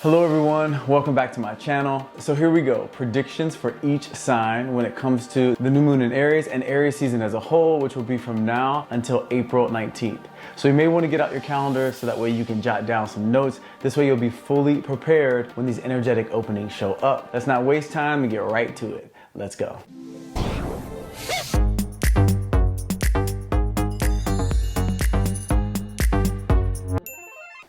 Hello everyone, welcome back to my channel. So here we go, predictions for each sign when it comes to the new moon in Aries and Aries season as a whole, which will be from now until April 19th. So you may want to get out your calendar so that way you can jot down some notes. This way you'll be fully prepared when these energetic openings show up. Let's not waste time and get right to it. Let's go.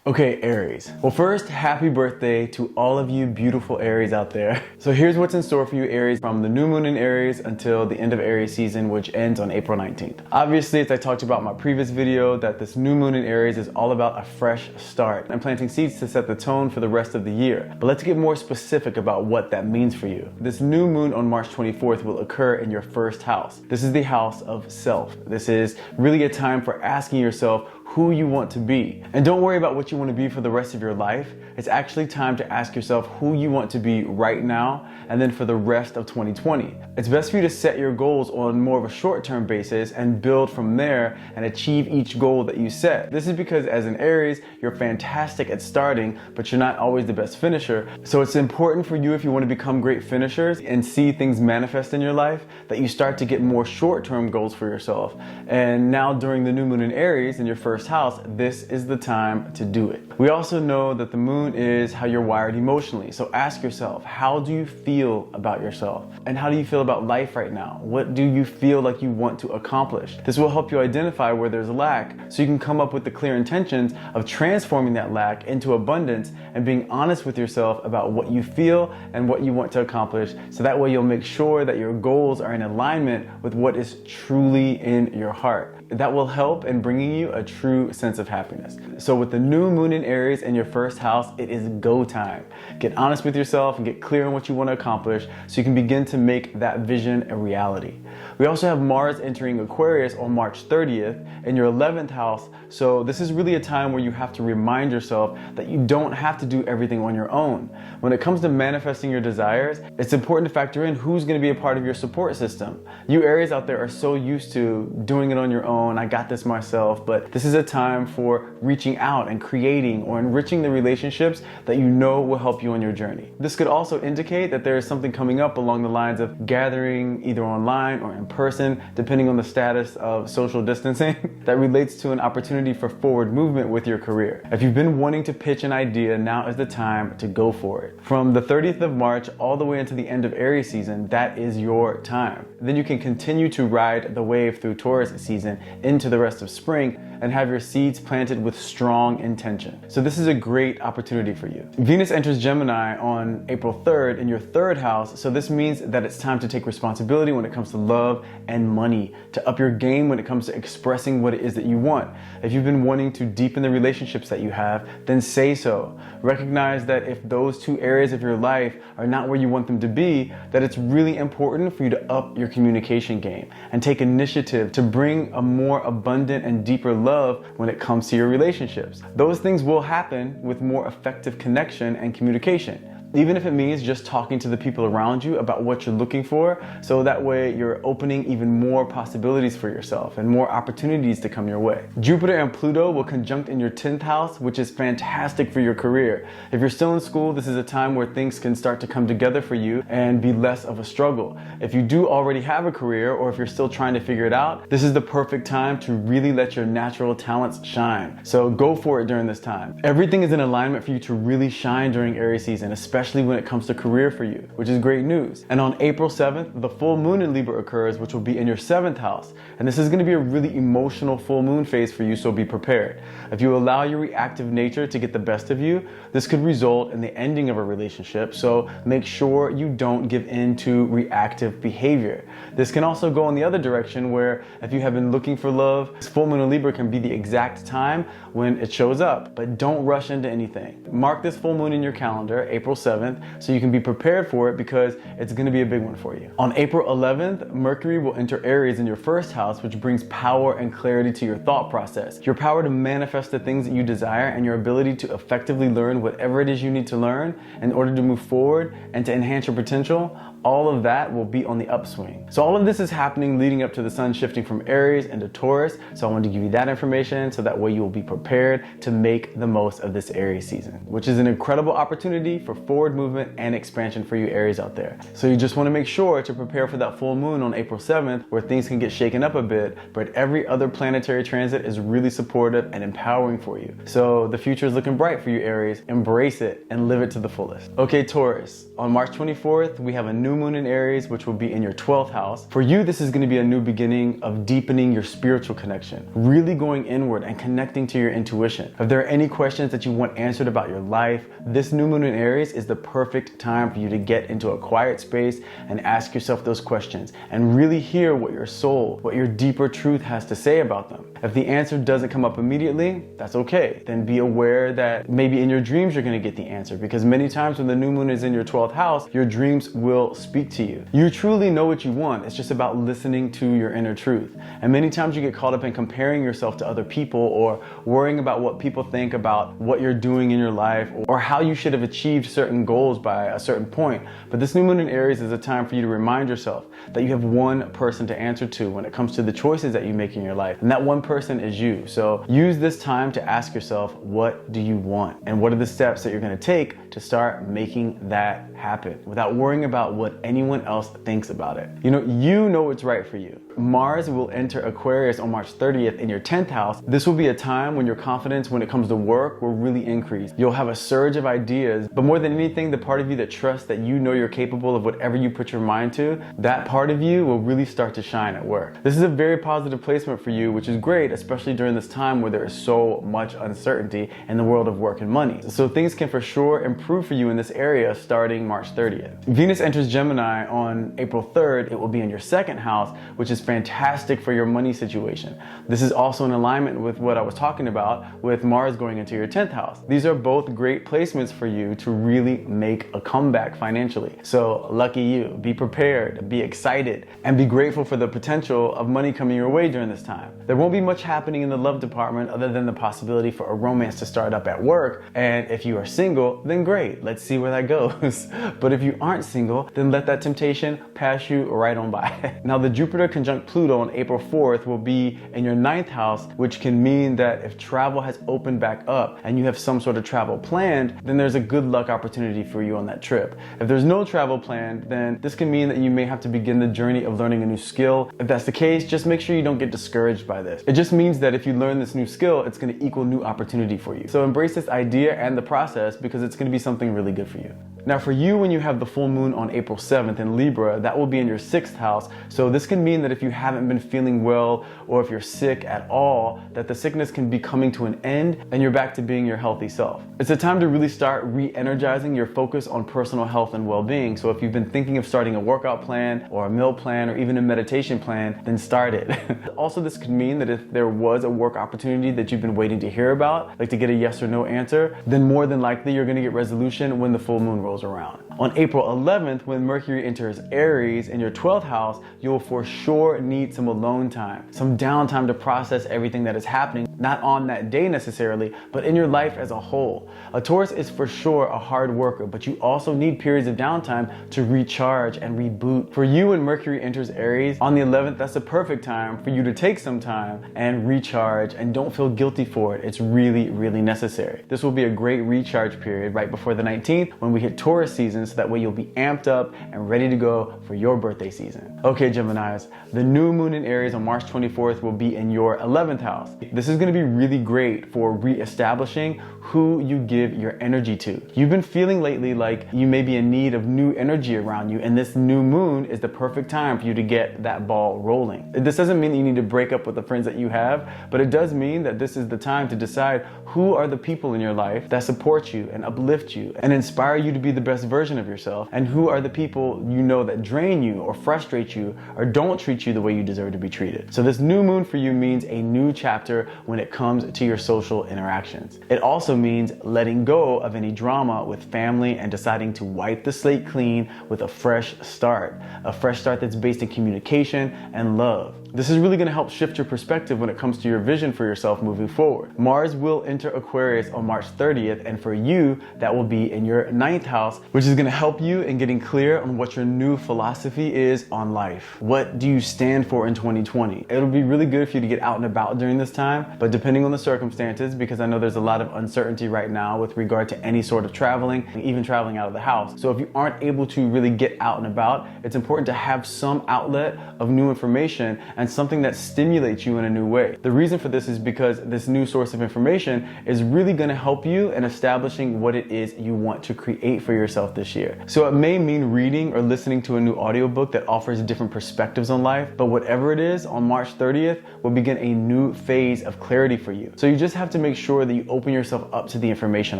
Okay, Aries. Well, first, happy birthday to all of you beautiful Aries out there. So here's what's in store for you, Aries, from the new moon in Aries until the end of Aries season, which ends on April 19th. Obviously, as I talked about in my previous video, that this new moon in Aries is all about a fresh start and planting seeds to set the tone for the rest of the year. But let's get more specific about what that means for you. This new moon on March 24th will occur in your first house. This is the house of self. This is really a time for asking yourself who you want to be. And don't worry about what you want to be for the rest of your life. It's actually time to ask yourself who you want to be right now and then for the rest of 2020. It's best for you to set your goals on more of a short-term basis and build from there and achieve each goal that you set. This is because as an Aries, you're fantastic at starting, but you're not always the best finisher. So it's important for you, if you want to become great finishers and see things manifest in your life, that you start to get more short-term goals for yourself. And now during the new moon in Aries in your first house, this is the time to do it. We also know that the moon is how you're wired emotionally. So ask yourself, how do you feel about yourself? And how do you feel about life right now? What do you feel like you want to accomplish? This will help you identify where there's lack so you can come up with the clear intentions of transforming that lack into abundance and being honest with yourself about what you feel and what you want to accomplish. So that way you'll make sure that your goals are in alignment with what is truly in your heart. That will help in bringing you a true sense of happiness. So with the new moon in Aries in your first house, it is go time. Get honest with yourself and get clear on what you want to accomplish so you can begin to make that vision a reality. We also have Mars entering Aquarius on March 30th in your 11th house. So this is really a time where you have to remind yourself that you don't have to do everything on your own. When it comes to manifesting your desires, it's important to factor in who's going to be a part of your support system. You Aries out there are so used to doing it on your own. I got this myself, but this is a time for reaching out and creating or enriching the relationships that you know will help you on your journey. This could also indicate that there is something coming up along the lines of gathering either online or in person, depending on the status of social distancing, that relates to an opportunity for forward movement with your career. If you've been wanting to pitch an idea, now is the time to go for it. From the 30th of March all the way into the end of Aries season, that is your time. Then you can continue to ride the wave through Taurus season into the rest of spring and have your seeds planted with strong intention. So this is a great opportunity for you. Venus enters Gemini on April 3rd in your third house. So this means that it's time to take responsibility when it comes to love and money, to up your game when it comes to expressing what it is that you want. If you've been wanting to deepen the relationships that you have, then say so. Recognize that if those two areas of your life are not where you want them to be, that it's really important for you to up your communication game and take initiative to bring a more abundant and deeper love when it comes to your relationships. Those things will happen with more effective connection and communication. Even if it means just talking to the people around you about what you're looking for, so that way you're opening even more possibilities for yourself and more opportunities to come your way. Jupiter and Pluto will conjunct in your 10th house, which is fantastic for your career. If you're still in school, this is a time where things can start to come together for you and be less of a struggle. If you do already have a career, or if you're still trying to figure it out, this is the perfect time to really let your natural talents shine. So go for it during this time. Everything is in alignment for you to really shine during Aries season, especially when it comes to career for you, which is great news. And on April 7th, the full moon in Libra occurs, which will be in your 7th house. And this is going to be a really emotional full moon phase for you, so be prepared. If you allow your reactive nature to get the best of you, this could result in the ending of a relationship. So make sure you don't give in to reactive behavior. This can also go in the other direction, where if you have been looking for love, this full moon in Libra can be the exact time when it shows up. But don't rush into anything. Mark this full moon in your calendar, April 7th, so you can be prepared for it because it's going to be a big one for you. On April 11th, Mercury will enter Aries in your first house, which brings power and clarity to your thought process. Your power to manifest the things that you desire and your ability to effectively learn whatever it is you need to learn in order to move forward and to enhance your potential, all of that will be on the upswing. So all of this is happening leading up to the sun shifting from Aries into Taurus. So I wanted to give you that information so that way you will be prepared to make the most of this Aries season, which is an incredible opportunity for forward movement and expansion for you Aries out there. So you just want to make sure to prepare for that full moon on April 7th, where things can get shaken up a bit, but every other planetary transit is really supportive and empowering for you. So the future is looking bright for you Aries. Embrace it and live it to the fullest. Okay, Taurus, on March 24th, we have a new moon in Aries, which will be in your 12th house. For you, this is going to be a new beginning of deepening your spiritual connection, really going inward and connecting to your intuition. If there are any questions that you want answered about your life, this new moon in Aries is the perfect time for you to get into a quiet space and ask yourself those questions and really hear what your soul, what your deeper truth has to say about them. If the answer doesn't come up immediately, that's okay. Then be aware that maybe in your dreams you're going to get the answer, because many times when the new moon is in your 12th house, your dreams will speak to you. You truly know what you want. It's just about listening to your inner truth. And many times you get caught up in comparing yourself to other people or worrying about what people think about what you're doing in your life or how you should have achieved certain goals by a certain point. But this new moon in Aries is a time for you to remind yourself that you have one person to answer to when it comes to the choices that you make in your life. And that one person is you. So use this time to ask yourself, what do you want? And what are the steps that you're going to take to start making that happen without worrying about what anyone else thinks about it? You know what's right for you. Mars will enter Aquarius on March 30th in your 10th house. This will be a time when your confidence when it comes to work will really increase. You'll have a surge of ideas, but more than anything, the part of you that trusts that you know you're capable of whatever you put your mind to, that part of you will really start to shine at work. This is a very positive placement for you, which is great, especially during this time where there is so much uncertainty in the world of work and money. So things can for sure improve for you in this area starting March 30th. Venus enters Gemini on April 3rd. It will be in your 2nd house, which is fantastic for your money situation. This is also in alignment with what I was talking about with Mars going into your 10th house. These are both great placements for you to really make a comeback financially. So lucky you. Be prepared, be excited, and be grateful for the potential of money coming your way during this time. There won't be much happening in the love department other than the possibility for a romance to start up at work. And if you are single, then great. Let's see where that goes. But if you aren't single, then let that temptation pass you right on by. Now, the Jupiter conjunct Pluto on April 4th will be in your 9th house, which can mean that if travel has opened back up and you have some sort of travel planned, then there's a good luck opportunity for you on that trip. If there's no travel planned, then this can mean that you may have to begin the journey of learning a new skill. If that's the case, just make sure you don't get discouraged by this. It just means that if you learn this new skill, it's going to equal new opportunity for you. So embrace this idea and the process because it's going to be something really good for you. Now for you, when you have the full moon on April 7th in Libra, that will be in your 6th house. So this can mean that if you haven't been feeling well or if you're sick at all, that the sickness can be coming to an end and you're back to being your healthy self. It's a time to really start re-energizing your focus on personal health and well-being. So if you've been thinking of starting a workout plan or a meal plan or even a meditation plan, then start it. Also, this could mean that if there was a work opportunity that you've been waiting to hear about, like to get a yes or no answer, then more than likely you're going to get resolution when the full moon rolls around. On April 11th, when Mercury enters Aries in your 12th house, you'll for sure need some alone time, some downtime to process everything that is happening, not on that day necessarily, but in your life as a whole. A Taurus is for sure a hard worker, but you also need periods of downtime to recharge and reboot. For you, when Mercury enters Aries on the 11th, that's the perfect time for you to take some time and recharge, and don't feel guilty for it. It's really, really necessary. This will be a great recharge period right before the 19th when we hit Taurus season, so that way you'll be amped up and ready to go for your birthday season. Okay, Geminis, the new moon in Aries on March 24th will be in your 11th house. This is going to be really great for re-establishing who you give your energy to. You've been feeling lately like you may be in need of new energy around you, and this new moon is the perfect time for you to get that ball rolling. This doesn't mean that you need to break up with the friends that you have, but it does mean that this is the time to decide who are the people in your life that support you and uplift you and inspire you to be the best version of yourself, and who are the people you know that drain you or frustrate you or don't treat you the way you deserve to be treated. So this new moon for you means a new chapter when it comes to your social interactions. It also means letting go of any drama with family and deciding to wipe the slate clean with a fresh start that's based in communication and love. This is really going to help shift your perspective when it comes to your vision for yourself moving forward. Mars will enter Aquarius on March 30th, and for you, that will be in your 9th house, which is going to help you in getting clear on what your new philosophy is on life. What do you stand for in 2020? It'll be really good for you to get out and about during this time, but depending on the circumstances, because I know there's a lot of uncertainty right now with regard to any sort of traveling, and even traveling out of the house. So if you aren't able to really get out and about, it's important to have some outlet of new information and something that stimulates you in a new way. The reason for this is because this new source of information is really going to help you in establishing what it is you want to create for yourself this year. So it may mean reading or listening to a new audiobook that offers different perspectives on life, but whatever it is, on March 30th will begin a new phase of clarity for you. So you just have to make sure that you open yourself up to the information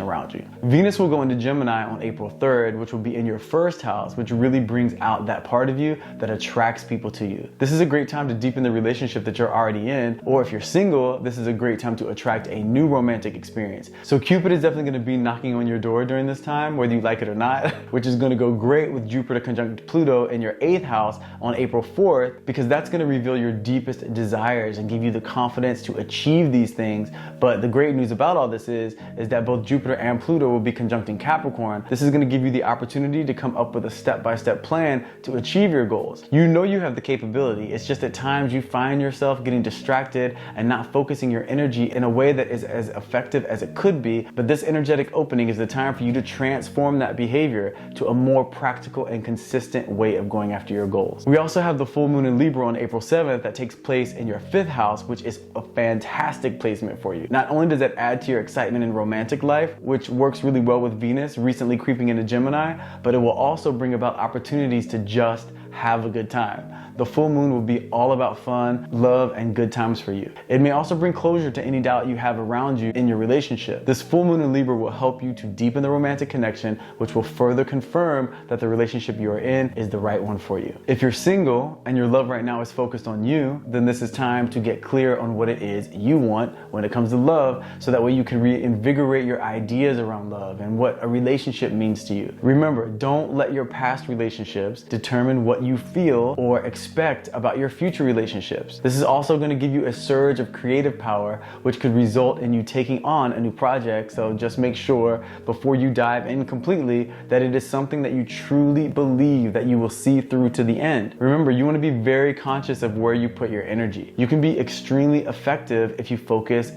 around you. Venus will go into Gemini on April 3rd, which will be in your 1st house, which really brings out that part of you that attracts people to you. This is a great time to deepen the relationship that you're already in, or if you're single, this is a great time to attract a new romantic experience. So Cupid is definitely going to be knocking on your door during this time, whether you like it or not, which is going to go great with Jupiter conjunct Pluto in your 8th house on April 4th, because that's going to reveal your deepest desires and give you the confidence to achieve these things. But the great news about all this is that both Jupiter and Pluto will be conjuncting Capricorn. This is going to give you the opportunity to come up with a step-by-step plan to achieve your goals. You know you have the capability. It's just at times you find yourself getting distracted and not focusing your energy in a way that is as effective as it could be. But this energetic opening is the time for you to transform that behavior to a more practical and consistent way of going after your goals. We also have the full moon in Libra on April 7th that takes place in your 5th house, which is a fantastic placement for you. Not only does that add to your excitement in romantic life, which works really well with Venus recently creeping into Gemini, but it will also bring about opportunities to just have a good time. The full moon will be all about fun, love, and good times for you. It may also bring closure to any doubt you have around you in your relationship. This full moon in Libra will help you to deepen the romantic connection, which will further confirm that the relationship you are in is the right one for you. If you're single and your love right now is focused on you, then this is time to get clear on what it is you want when it comes to love, so that way you can reinvigorate your ideas around love and what a relationship means to you. Remember, don't let your past relationships determine what you feel or expect about your future relationships. This is also going to give you a surge of creative power, which could result in you taking on a new project. So just make sure before you dive in completely that it is something that you truly believe that you will see through to the end. Remember, you want to be very conscious of where you put your energy. You can be extremely effective if you focus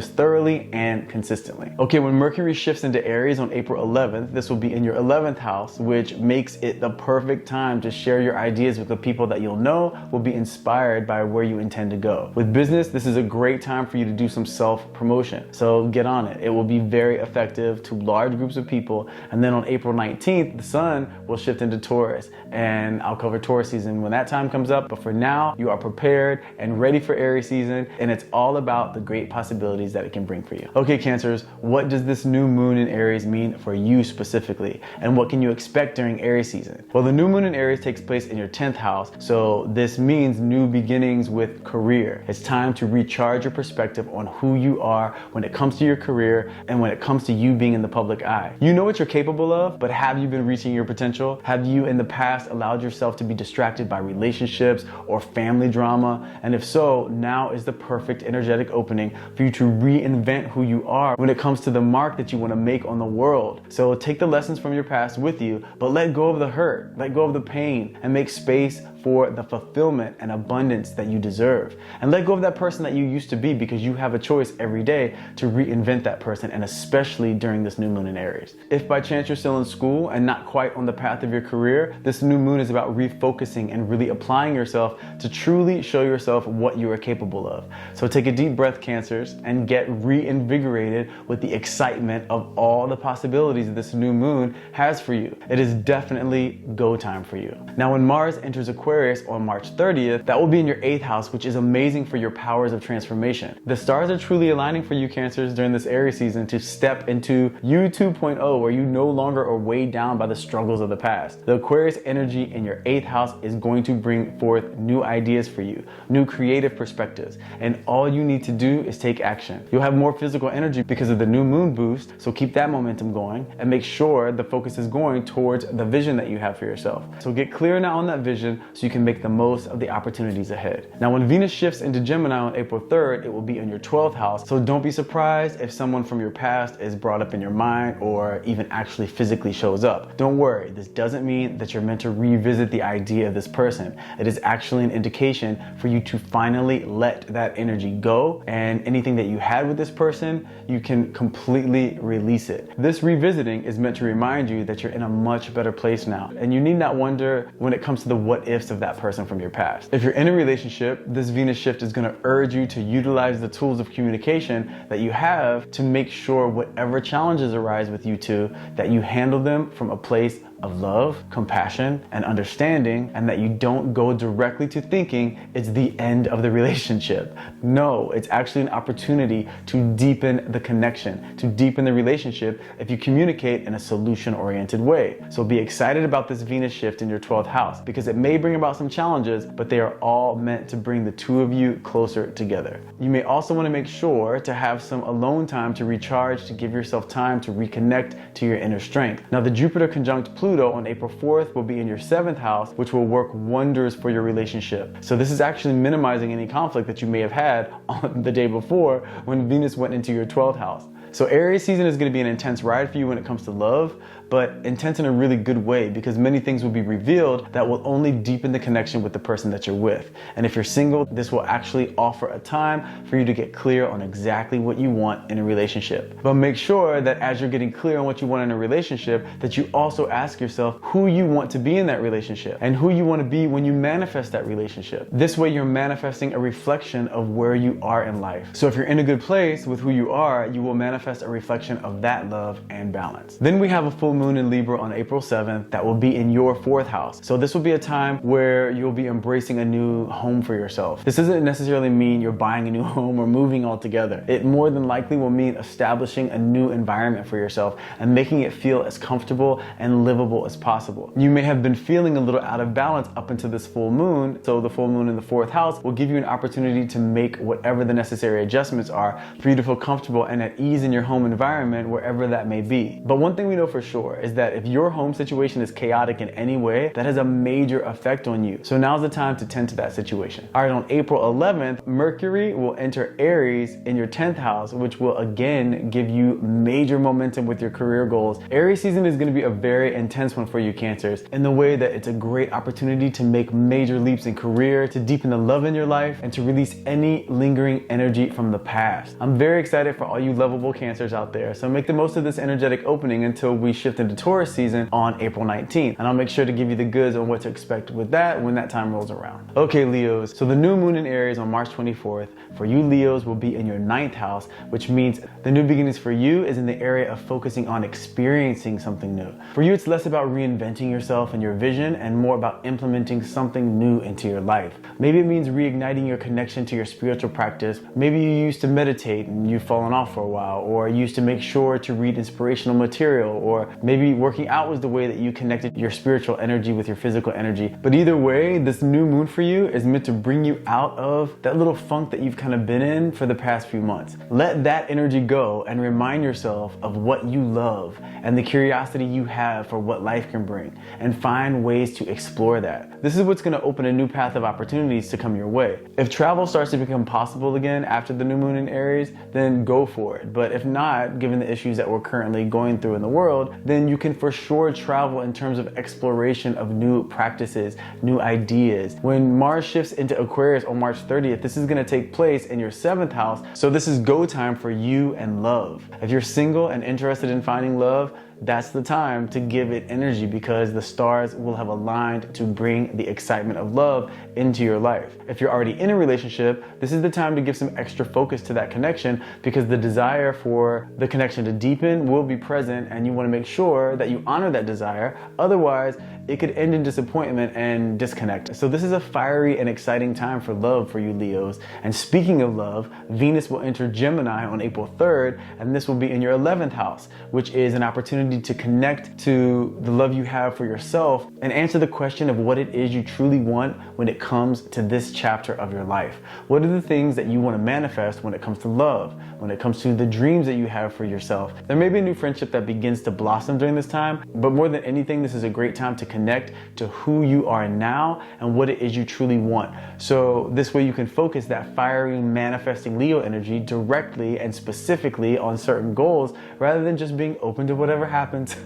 thoroughly and consistently. Okay, when Mercury shifts into Aries on April 11th, this will be in your 11th house, which makes it the perfect time to share your ideas with the people that you'll know will be inspired by where you intend to go. With business, this is a great time for you to do some self-promotion. So get on it. It will be very effective to large groups of people. And then on April 19th, the sun will shift into Taurus, and I'll cover Taurus season when that time comes up. But for now, you are prepared and ready for Aries season, and it's all about the great possibilities that it can bring for you. Okay, Cancers, what does this new moon in Aries mean for you specifically? And what can you expect during Aries season? Well, the new moon in Aries takes place in your 10th house. So this means new beginnings with career. It's time to recharge your perspective on who you are when it comes to your career and when it comes to you being in the public eye. You know what you're capable of, but have you been reaching your potential? Have you in the past allowed yourself to be distracted by relationships or family drama? And if so, now is the perfect energetic opening for you to reinvent who you are when it comes to the mark that you want to make on the world. So take the lessons from your past with you, but let go of the hurt, let go of the pain, and make space for the fulfillment and abundance that you deserve. And let go of that person that you used to be, because you have a choice every day to reinvent that person, and especially during this new moon in Aries. If by chance you're still in school and not quite on the path of your career, this new moon is about refocusing and really applying yourself to truly show yourself what you are capable of. So take a deep breath, Cancers, and get reinvigorated with the excitement of all the possibilities that this new moon has for you. It is definitely go time for you. Now, when Mars enters Aquarius Aquarius on March 30th, that will be in your 8th house, which is amazing for your powers of transformation. The stars are truly aligning for you Cancers during this Aries season to step into you 2.0, where you no longer are weighed down by the struggles of the past. The Aquarius energy in your 8th house is going to bring forth new ideas for you, new creative perspectives, and all you need to do is take action. You'll have more physical energy because of the new moon boost, so keep that momentum going and make sure the focus is going towards the vision that you have for yourself. So get clear now on that vision so you can make the most of the opportunities ahead. Now when Venus shifts into Gemini on April 3rd, it will be in your 12th house, so don't be surprised if someone from your past is brought up in your mind or even actually physically shows up. Don't worry, this doesn't mean that you're meant to revisit the idea of this person. It is actually an indication for you to finally let that energy go, and anything that you had with this person, you can completely release it. This revisiting is meant to remind you that you're in a much better place now, and you need not wonder when it comes to the what ifs of that person from your past. If you're in a relationship, this Venus shift is going to urge you to utilize the tools of communication that you have to make sure whatever challenges arise with you two, that you handle them from a place of love, compassion, and understanding, and that you don't go directly to thinking it's the end of the relationship. No, it's actually an opportunity to deepen the connection, to deepen the relationship if you communicate in a solution-oriented way. So be excited about this Venus shift in your 12th house, because it may bring about some challenges, but they are all meant to bring the two of you closer together. You may also want to make sure to have some alone time to recharge, to give yourself time to reconnect to your inner strength. Now the Jupiter conjunct Pluto on April 4th will be in your 7th house, which will work wonders for your relationship. So this is actually minimizing any conflict that you may have had on the day before when Venus went into your 12th house. So Aries season is going to be an intense ride for you when it comes to love, but intense in a really good way, because many things will be revealed that will only deepen the connection with the person that you're with. And if you're single, this will actually offer a time for you to get clear on exactly what you want in a relationship. But make sure that as you're getting clear on what you want in a relationship, that you also ask yourself who you want to be in that relationship and who you want to be when you manifest that relationship. This way you're manifesting a reflection of where you are in life. So if you're in a good place with who you are, you will manifest a reflection of that love and balance. Then we have a full moon in Libra on April 7th that will be in your 4th house. So this will be a time where you'll be embracing a new home for yourself. This doesn't necessarily mean you're buying a new home or moving altogether. It more than likely will mean establishing a new environment for yourself and making it feel as comfortable and livable as possible. You may have been feeling a little out of balance up until this full moon, so the full moon in the 4th house will give you an opportunity to make whatever the necessary adjustments are for you to feel comfortable and at ease in your home environment, wherever that may be. But one thing we know for sure is that if your home situation is chaotic in any way, that has a major effect on you. So now's the time to tend to that situation. All right, on April 11th, Mercury will enter Aries in your 10th house, which will again give you major momentum with your career goals. Aries season is going to be a very intense one for you Cancers, in the way that it's a great opportunity to make major leaps in career, to deepen the love in your life, and to release any lingering energy from the past. I'm very excited for all you lovable Cancers out there, so make the most of this energetic opening until we shift into Taurus season on April 19th, and I'll make sure to give you the goods on what to expect with that when that time rolls around. Okay Leos, so the new moon in Aries on March 24th for you Leos will be in your 9th house, which means the new beginnings for you is in the area of focusing on experiencing something new. For you, it's less about reinventing yourself and your vision and more about implementing something new into your life. Maybe it means reigniting your connection to your spiritual practice. Maybe you used to meditate and you've fallen off for a while, or you used to make sure to read inspirational material, or maybe working out was the way that you connected your spiritual energy with your physical energy. But either way, this new moon for you is meant to bring you out of that little funk that you've kind of been in for the past few months. Let that energy go and remind yourself of what you love and the curiosity you have for what life can bring, and find ways to explore that. This is what's going to open a new path of opportunities to come your way. If travel starts to become possible again after the new moon in Aries, then go for it. But if not, given the issues that we're currently going through in the world, then you can for sure travel in terms of exploration of new practices, new ideas. When Mars shifts into Aquarius on March 30th, this is going to take place in your 7th house. So this is go time for you and love. If you're single and interested in finding love, that's the time to give it energy, because the stars will have aligned to bring the excitement of love into your life. If you're already in a relationship, this is the time to give some extra focus to that connection, because the desire for the connection to deepen will be present, and you want to make sure that you honor that desire. Otherwise, it could end in disappointment and disconnect. So this is a fiery and exciting time for love for you Leos. And speaking of love, Venus will enter Gemini on April 3rd, and this will be in your 11th house, which is an opportunity to connect to the love you have for yourself and answer the question of what it is you truly want when it comes to this chapter of your life. What are the things that you want to manifest when it comes to love, when it comes to the dreams that you have for yourself? There may be a new friendship that begins to blossom during this time, but more than anything, this is a great time to connect to who you are now and what it is you truly want. So this way you can focus that fiery manifesting Leo energy directly and specifically on certain goals, rather than just being open to whatever happens.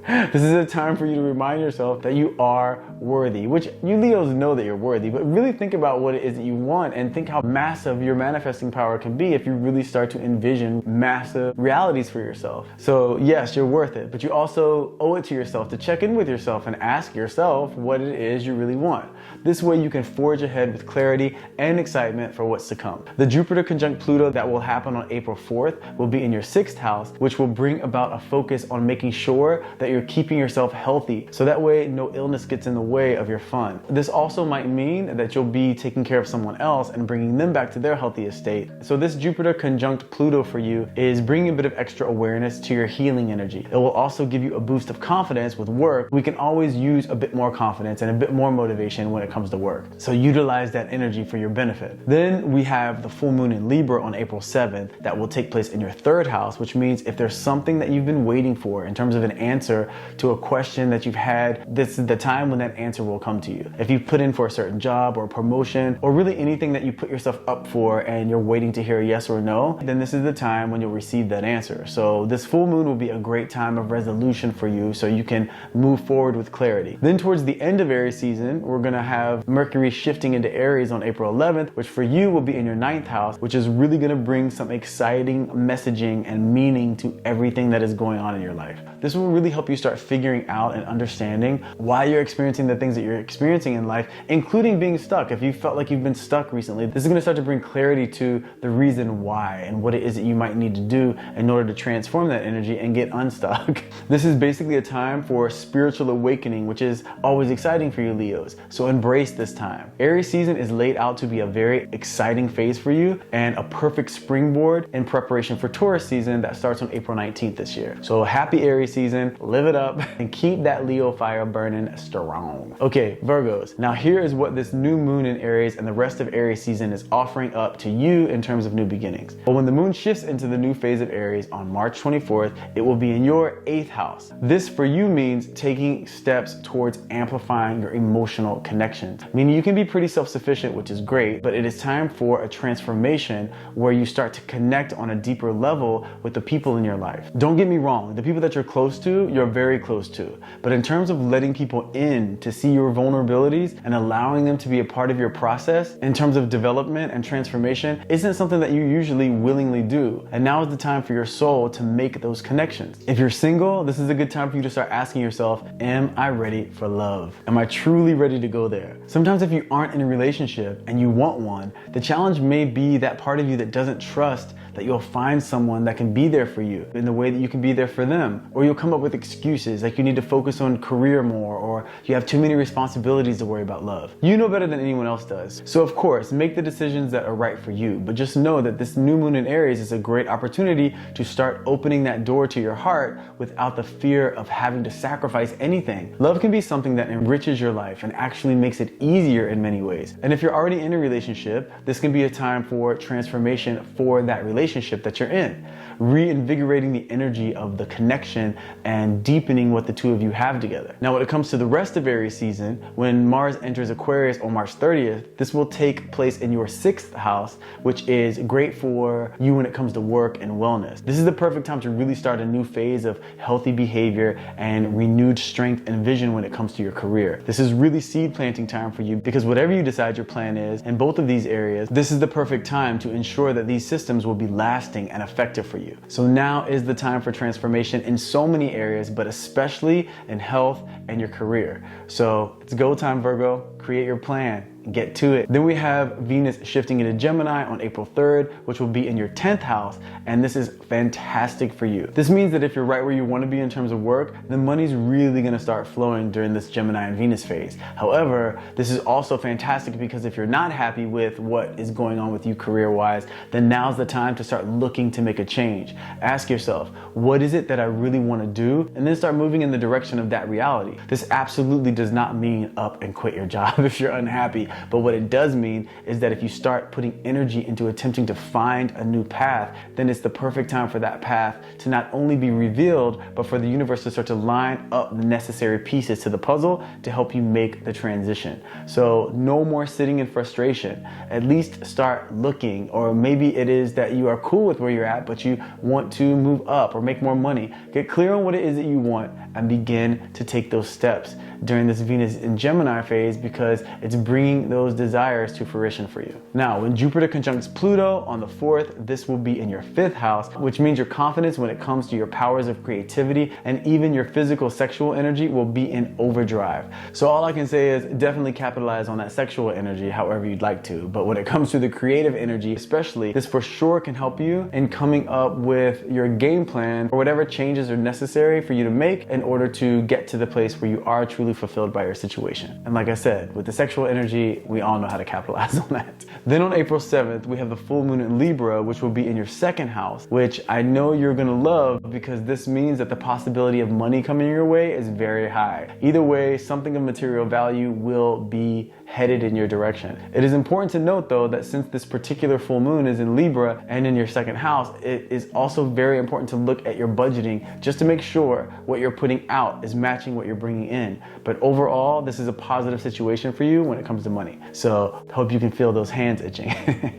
This is a time for you to remind yourself that you are worthy, which you Leos know that you're worthy, but really think about what it is that you want and think how massive your manifesting power can be if you really start to envision massive realities for yourself. So yes, you're worth it, but you also owe it to yourself to check in with yourself and ask yourself what it is you really want. This way you can forge ahead with clarity and excitement for what's to come. The Jupiter conjunct Pluto that will happen on April 4th will be in your 6th house, which will bring about a focus on making sure that you're keeping yourself healthy, so that way no illness gets in the way of your fun. This also might mean that you'll be taking care of someone else and bringing them back to their healthiest state. So this Jupiter conjunct Pluto for you is bringing a bit of extra awareness to your healing energy. It will also give you a boost of confidence with work. We can always use a bit more confidence and a bit more motivation when it comes to work. So utilize that energy for your benefit. Then we have the full moon in Libra on April 7th that will take place in your 3rd house, which means if there's something that you've been waiting for in terms of an answer to a question that you've had, this is the time when that answer will come to you. If you've put in for a certain job or promotion, or really anything that you put yourself up for and you're waiting to hear a yes or no, then this is the time when you'll receive that answer. So this full moon will be a great time of resolution for you, so you can move forward with clarity. Then towards the end of Aries season, we're gonna have Mercury shifting into Aries on April 11th, which for you will be in your 9th house, which is really gonna bring some exciting messaging and meaning to everything that is going on in your life. This will really help you start figuring out and understanding why you're experiencing the things that you're experiencing in life, including being stuck. If you felt like you've been stuck recently, this is gonna start to bring clarity to the reason why and what it is that you might need to do in order to transform that energy and get unstuck. This is basically a time for spiritual awakening, which is always exciting for you Leos. So embrace this time. Aries season is laid out to be a very exciting phase for you and a perfect springboard in preparation for Taurus season that starts on April 19th this year. So happy Aries season, live it up and keep that Leo fire burning strong. Okay, Virgos, now here is what this new moon in Aries and the rest of Aries season is offering up to you in terms of new beginnings. But when the moon shifts into the new phase of Aries on March 24th, it will be in your 8th house. This for you means taking steps towards amplifying your emotional connections. Meaning you can be pretty self-sufficient, which is great, but it is time for a transformation where you start to connect on a deeper level with the people in your life. Don't get me wrong, the people that you're close to, you're very close to. But in terms of letting people in to see your vulnerabilities and allowing them to be a part of your process in terms of development and transformation isn't something that you usually willingly do. And now is the time for your soul to make those connections. If you're single, this is a good time for you to start asking yourself, am I ready for love? Am I truly ready to go there? Sometimes if you aren't in a relationship and you want one, the challenge may be that part of you that doesn't trust that you'll find someone that can be there for you in the way that you can be there for them. Or you'll come up with excuses like you need to focus on career more, or you have too many responsibilities to worry about love. You know better than anyone else does. So of course, make the decisions that are right for you, but just know that this new moon in Aries is a great opportunity to start opening that door to your heart without the fear of having to sacrifice anything. Love can be something that enriches your life and actually makes it easier in many ways. And if you're already in a relationship, this can be a time for transformation for that relationship that you're in, reinvigorating the energy of the connection and deepening what the two of you have together. Now, when it comes to the rest of Aries season, when Mars enters Aquarius on March 30th, this will take place in your 6th house, which is great for you when it comes to work and wellness. This is the perfect time to really start a new phase of healthy behavior and renewed strength and vision when it comes to your career. This is really seed planting time for you, because whatever you decide your plan is in both of these areas, this is the perfect time to ensure that these systems will be lasting and effective for you. So now is the time for transformation in so many areas, but especially in health and your career. So it's go time, Virgo. Create your plan and get to it. Then we have Venus shifting into Gemini on April 3rd, which will be in your 10th house, and this is fantastic for you. This means that if you're right where you want to be in terms of work, then money's really going to start flowing during this Gemini and Venus phase. However, this is also fantastic because if you're not happy with what is going on with you career-wise, then now's the time to start looking to make a change. Ask yourself, what is it that I really want to do? And then start moving in the direction of that reality. This absolutely does not mean up and quit your job if you're unhappy, but what it does mean is that if you start putting energy into attempting to find a new path, then it's the perfect time for that path to not only be revealed, but for the universe to start to line up the necessary pieces to the puzzle to help you make the transition. So no more sitting in frustration. At least start looking, or maybe it is that you are cool with where you're at, but you want to move up or make more money. Get clear on what it is that you want and begin to take those steps during this Venus in Gemini phase, because it's bringing those desires to fruition for you. Now, when Jupiter conjuncts Pluto on the 4th, this will be in your 5th house, which means your confidence when it comes to your powers of creativity and even your physical sexual energy will be in overdrive. So all I can say is definitely capitalize on that sexual energy however you'd like to. But when it comes to the creative energy, especially, this for sure can help you in coming up with your game plan or whatever changes are necessary for you to make in order to get to the place where you are truly fulfilled by your situation. And like I said, with the sexual energy, we all know how to capitalize on that. Then on April 7th, we have the full moon in Libra, which will be in your 2nd house, which I know you're gonna love because this means that the possibility of money coming your way is very high. Either way, something of material value will be headed in your direction. It is important to note though that since this particular full moon is in Libra and in your 2nd house, it is also very important to look at your budgeting just to make sure what you're putting out is matching what you're bringing in. But overall, this is a positive situation for you when it comes to money. So hope you can feel those hands itching.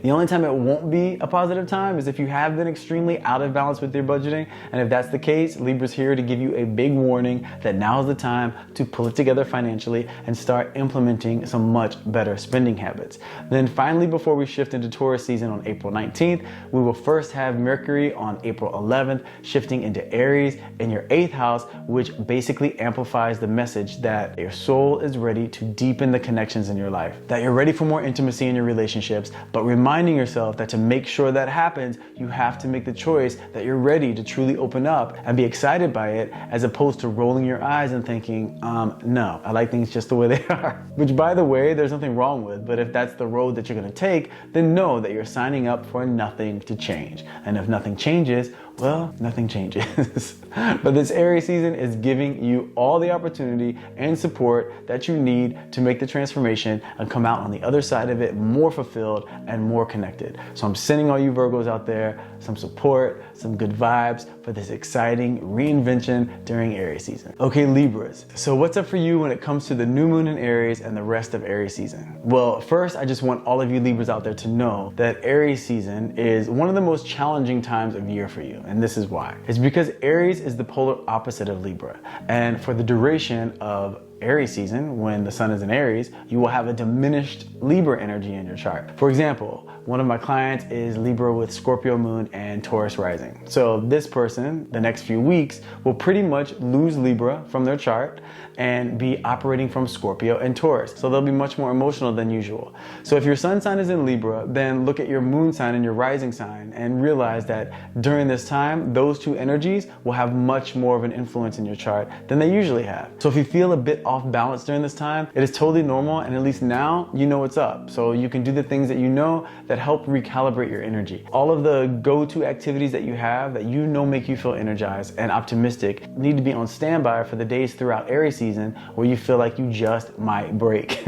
The only time it won't be a positive time is if you have been extremely out of balance with your budgeting. And if that's the case, Libra's here to give you a big warning that now is the time to pull it together financially and start implementing some much better spending habits. Then finally, before we shift into Taurus season on April 19th, we will first have Mercury on April 11th shifting into Aries in your 8th house, which basically amplifies the message that your soul is ready to deepen the connections in your life, that you're ready for more intimacy in your relationships, but reminding yourself that to make sure that happens, you have to make the choice that you're ready to truly open up and be excited by it, as opposed to rolling your eyes and thinking, no, I like things just the way they are. Which, by the way, there's nothing wrong with, but if that's the road that you're gonna take, then know that you're signing up for nothing to change. And if nothing changes, well, nothing changes. But this Aries season is giving you all the opportunity and support that you need to make the transformation and come out on the other side of it more fulfilled and more connected. So I'm sending all you Virgos out there some support, some good vibes for this exciting reinvention during Aries season. Okay, Libras. So what's up for you when it comes to the new moon in Aries and the rest of Aries season? Well, first, I just want all of you Libras out there to know that Aries season is one of the most challenging times of year for you. And this is why. It's because Aries is the polar opposite of Libra. And for the duration of Aries season, when the sun is in Aries, you will have a diminished Libra energy in your chart. For example, one of my clients is Libra with Scorpio moon and Taurus rising. So this person, the next few weeks, will pretty much lose Libra from their chart and be operating from Scorpio and Taurus. So they'll be much more emotional than usual. So if your sun sign is in Libra, then look at your moon sign and your rising sign and realize that during this time, those two energies will have much more of an influence in your chart than they usually have. So if you feel a bit off balance during this time, it is totally normal, and at least now you know what's up. So you can do the things that you know that help recalibrate your energy. All of the go-to activities that you have that you know make you feel energized and optimistic need to be on standby for the days throughout Aries season where you feel like you just might break.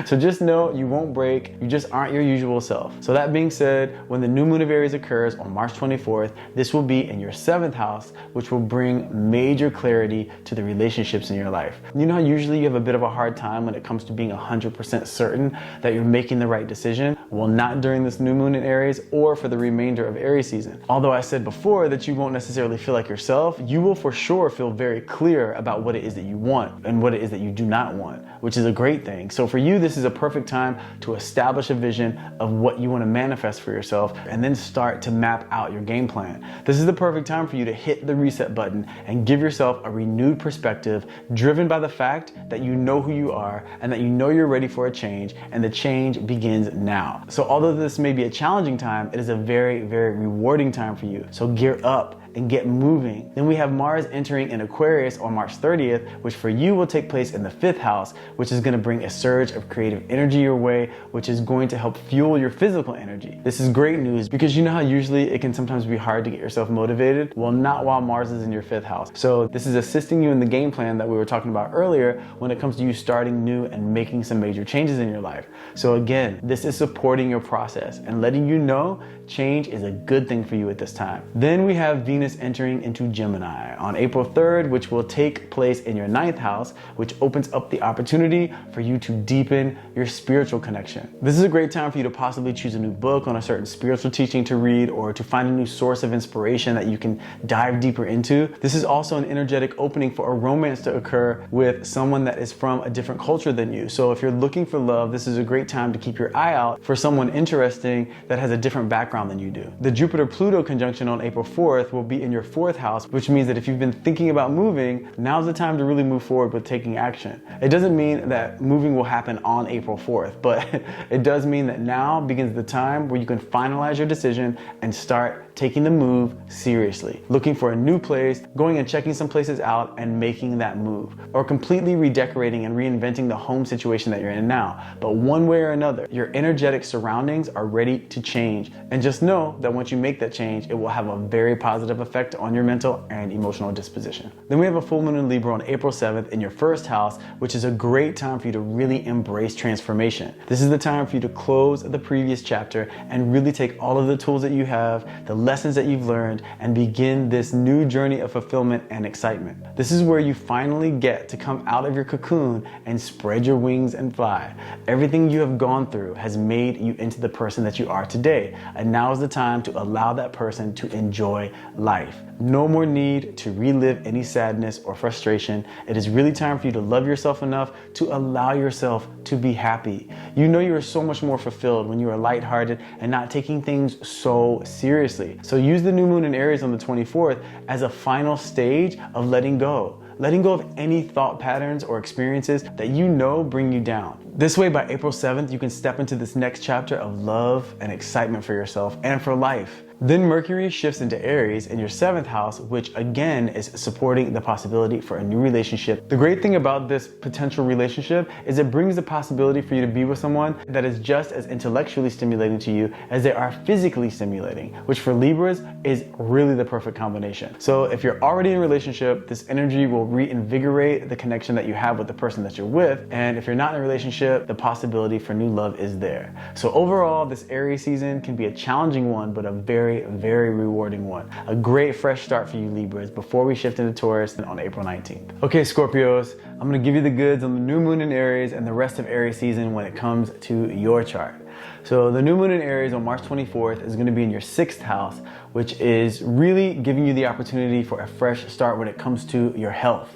So just know you won't break, you just aren't your usual self. So that being said, when the new moon of Aries occurs on March 24th, this will be in your 7th house, which will bring major clarity to the relationships in your life. You know how usually you have a bit of a hard time when it comes to being 100% certain that you're making the right decision. Well, not during this new moon in Aries or for the remainder of Aries season. Although I said before that you won't necessarily feel like yourself, you will for sure feel very clear about what it is that you want and what it is that you do not want, which is a great thing. So for you, this is a perfect time to establish a vision of what you want to manifest for yourself and then start to map out your game plan. This is the perfect time for you to hit the reset button and give yourself a renewed perspective driven by the fact that you know who you are and that you know you're ready for a change, and the change begins now. So although this may be a challenging time, it is a very, very rewarding time for you. So gear up and get moving. Then we have Mars entering in Aquarius on March 30th, which for you will take place in the 5th house, which is going to bring a surge of creative energy your way, which is going to help fuel your physical energy. This is great news because you know how usually it can sometimes be hard to get yourself motivated? Well, not while Mars is in your 5th house. So this is assisting you in the game plan that we were talking about earlier when it comes to you starting new and making some major changes in your life. So again, this is supporting your process and letting you know change is a good thing for you at this time. Then we have Venus entering into Gemini on April 3rd, which will take place in your 9th house, which opens up the opportunity for you to deepen your spiritual connection. This is a great time for you to possibly choose a new book on a certain spiritual teaching to read, or to find a new source of inspiration that you can dive deeper into. This is also an energetic opening for a romance to occur with someone that is from a different culture than you. So if you're looking for love, this is a great time to keep your eye out for someone interesting that has a different background than you do. The Jupiter-Pluto conjunction on April 4th will be in your 4th house, which means that if you've been thinking about moving, now's the time to really move forward with taking action. It doesn't mean that moving will happen on April 4th, but it does mean that now begins the time where you can finalize your decision and start taking the move seriously, looking for a new place, going and checking some places out and making that move, or completely redecorating and reinventing the home situation that you're in now. But one way or another, your energetic surroundings are ready to change. And just know that once you make that change, it will have a very positive effect on your mental and emotional disposition. Then we have a full moon in Libra on April 7th in your 1st house, which is a great time for you to really embrace transformation. This is the time for you to close the previous chapter and really take all of the tools that you have, the lessons that you've learned, and begin this new journey of fulfillment and excitement. This is where you finally get to come out of your cocoon and spread your wings and fly. Everything you have gone through has made you into the person that you are today, and now is the time to allow that person to enjoy life. No more need to relive any sadness or frustration. It is really time for you to love yourself enough to allow yourself to be happy. You know you are so much more fulfilled when you are lighthearted and not taking things so seriously. So use the new moon in Aries on the 24th as a final stage of letting go. Letting go of any thought patterns or experiences that you know bring you down. This way, by April 7th, you can step into this next chapter of love and excitement for yourself and for life. Then Mercury shifts into Aries in your 7th house, which again is supporting the possibility for a new relationship. The great thing about this potential relationship is it brings the possibility for you to be with someone that is just as intellectually stimulating to you as they are physically stimulating, which for Libras is really the perfect combination. So if you're already in a relationship, this energy will reinvigorate the connection that you have with the person that you're with. And if you're not in a relationship, the possibility for new love is there. So overall, this Aries season can be a challenging one, but a very, very rewarding one. A great fresh start for you Libras before we shift into Taurus on April 19th. Okay, Scorpios, I'm gonna give you the goods on the new moon in Aries and the rest of Aries season when it comes to your chart. So the new moon in Aries on March 24th is going to be in your 6th house, which is really giving you the opportunity for a fresh start when it comes to your health.